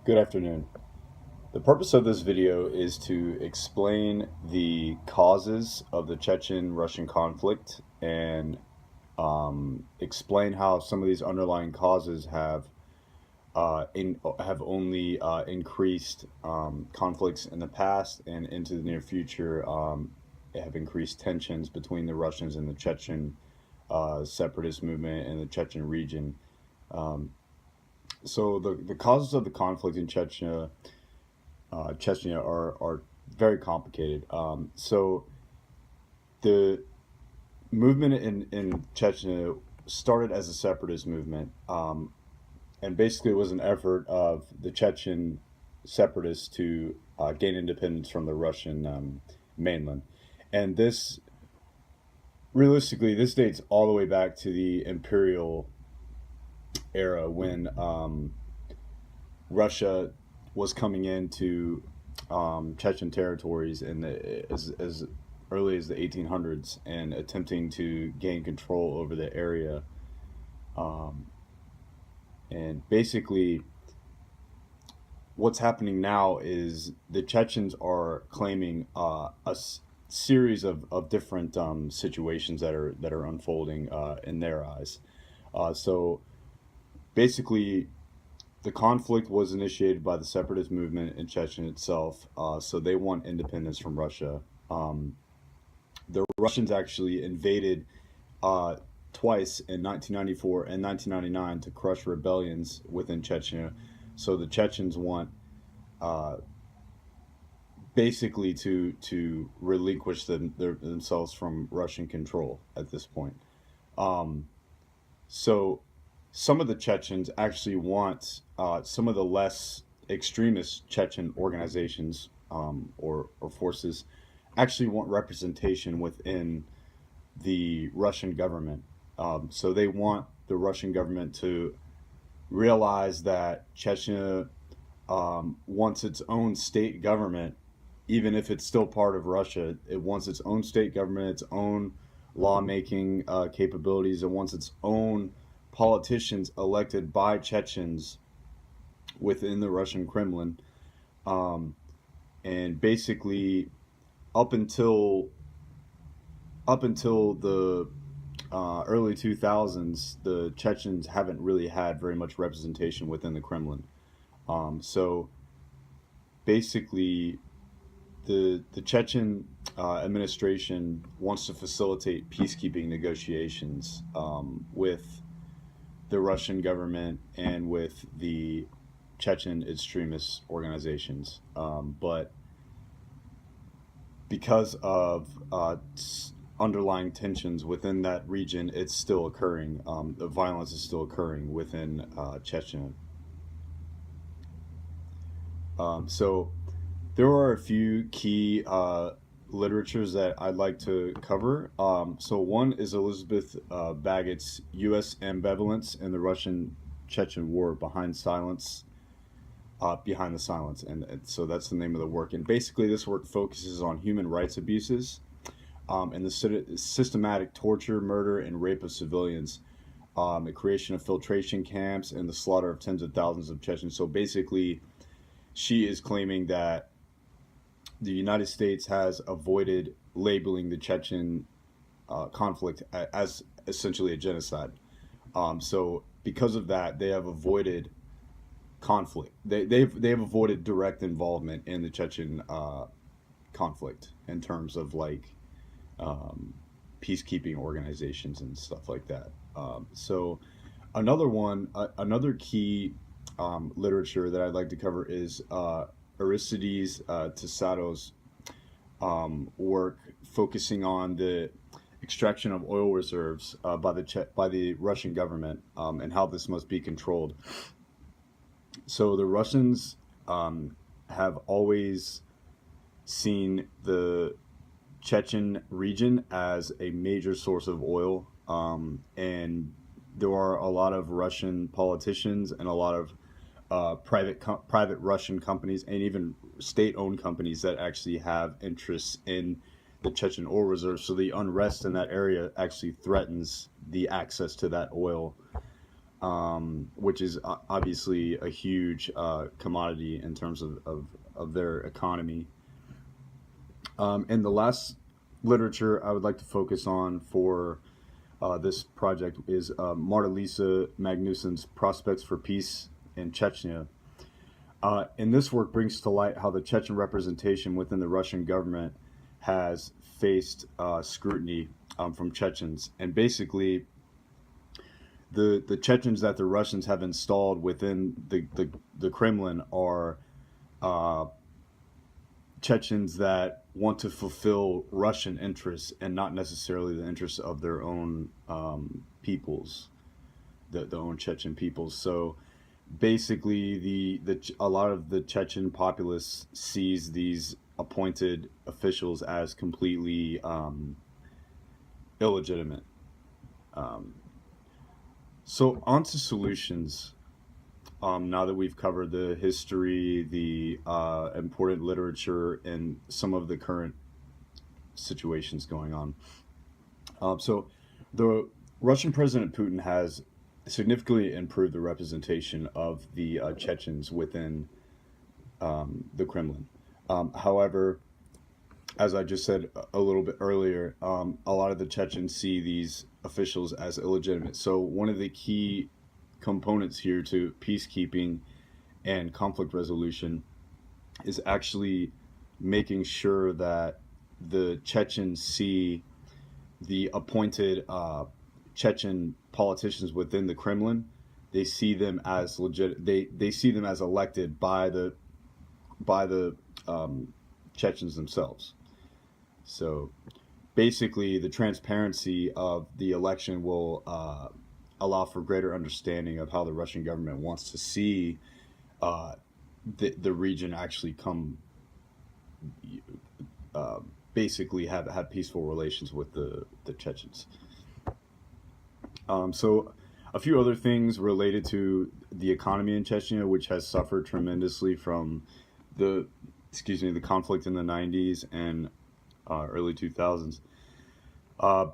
Good afternoon. The purpose of this video is to explain the causes of the Chechen-Russian conflict and explain how some of these underlying causes have only increased conflicts in the past and into the near future. Have increased tensions between the Russians and the Chechen separatist movement in the Chechen region. Um, so the causes of the conflict in Chechnya are very complicated. So the movement in Chechnya started as a separatist movement, and basically it was an effort of the Chechen separatists to gain independence from the Russian mainland. And this dates all the way back to the imperial era when Russia was coming into Chechen territories as early as the 1800s and attempting to gain control over the area. Um, and basically, what's happening now is the Chechens are claiming series of different situations that are unfolding in their eyes. So basically, the conflict was initiated by the separatist movement in Chechen itself. So they want independence from Russia. Um, the Russians actually invaded uh, twice in 1994 and 1999 to crush rebellions within Chechnya. So the Chechens want uh, basically to relinquish themselves from Russian control at this point. Um, So some of the Chechens actually want some of the less extremist Chechen organizations or forces actually want representation within the Russian government. So they want the Russian government to realize that Chechnya wants its own state government, even if it's still part of Russia. It wants its own state government, its own lawmaking capabilities. It wants its own politicians elected by Chechens within the Russian Kremlin. Um, and basically, up until up until the early 2000s, the Chechens haven't really had very much representation within the Kremlin. So basically, the Chechen administration wants to facilitate peacekeeping negotiations with the Russian government and with the Chechen extremist organizations. But because of underlying tensions within that region, it's still occurring. The violence is still occurring within Chechnya. So there are a few key literatures that I'd like to cover. So one is Elizabeth Baggett's U.S. Ambivalence in the Russian Chechen War Behind the Silence. And so that's the name of the work. And basically this work focuses on human rights abuses and the systematic torture, murder, and rape of civilians, the creation of filtration camps, and the slaughter of tens of thousands of Chechens. So basically, she is claiming that the United States has avoided labeling the Chechen conflict as essentially a genocide. So because of that, they have avoided conflict. They've avoided direct involvement in the Chechen conflict in terms of like um, peacekeeping organizations and stuff like that. So another key literature that I'd like to cover is Aristides Tessado's work focusing on the extraction of oil reserves by the Russian government and how this must be controlled. So the Russians have always seen the Chechen region as a major source of oil, and there are a lot of Russian politicians and a lot of private Russian companies and even state-owned companies that actually have interests in the Chechen oil reserves. So the unrest in that area actually threatens the access to that oil. which is obviously a huge commodity in terms of their economy. And the last literature I would like to focus on for this project is Marta Lisa Magnussen's Prospects for Peace in Chechnya. And this work brings to light how the Chechen representation within the Russian government has faced scrutiny from Chechens. And basically, the Chechens that the Russians have installed within the Kremlin are uh, Chechens that want to fulfill Russian interests and not necessarily the interests of their own peoples, the own Chechen peoples. So basically, a lot of the Chechen populace sees these appointed officials as completely illegitimate. Um, so on to solutions. Now that we've covered the history, the important literature, and some of the current situations going on. So the Russian President Putin has significantly improved the representation of the Chechens within the Kremlin. However, as I just said a little bit earlier, a lot of the Chechens see these officials as illegitimate. So one of the key components here to peacekeeping and conflict resolution is actually making sure that the Chechens see the appointed Chechen politicians within the Kremlin. They see them as legit. They see them as elected by the Chechens themselves. So basically, the transparency of the election will allow for greater understanding of how the Russian government wants to see uh, the region actually come, uh, basically have peaceful relations with the Chechens. So a few other things related to the economy in Chechnya, which has suffered tremendously from the the conflict in the 90s and early 2000s.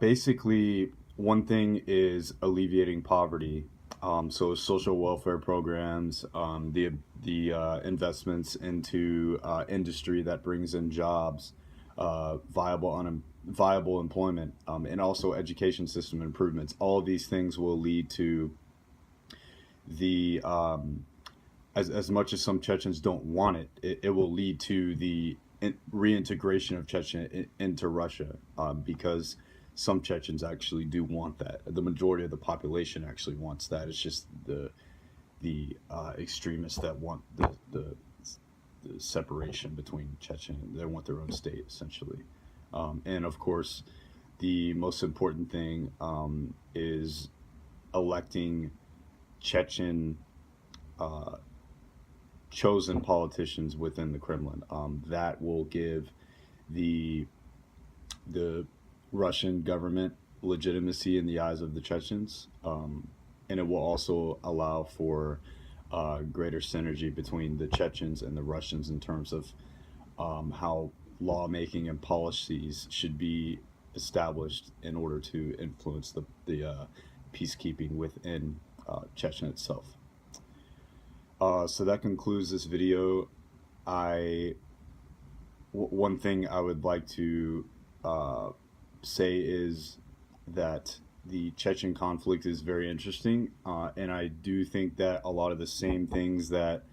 Basically, one thing is alleviating poverty. So social welfare programs, the investments into industry that brings in jobs, viable employment, and also education system improvements. All of these things will lead to the as much as some Chechens don't want it, it will lead to the reintegration of Chechnya into Russia, because some Chechens actually do want that. The majority of the population actually wants that. It's just the extremists that want the separation between Chechen. They want their own state, essentially. And of course, the most important thing is electing Chechen uh, chosen politicians within the Kremlin. That will give the the Russian government legitimacy in the eyes of the Chechens, and it will also allow for greater synergy between the Chechens and the Russians in terms of how lawmaking and policies should be established in order to influence the peacekeeping within Chechen itself. So that concludes this video. One thing I would like to say is that the Chechen conflict is very interesting, and I do think that a lot of the same things that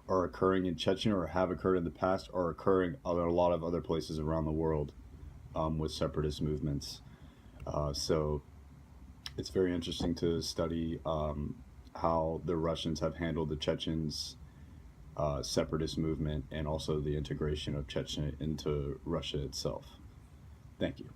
are occurring in Chechnya or have occurred in the past are occurring in a lot of other places around the world with separatist movements. So it's very interesting to study how the Russians have handled the Chechens separatist movement and also the integration of Chechnya into Russia itself. Thank you.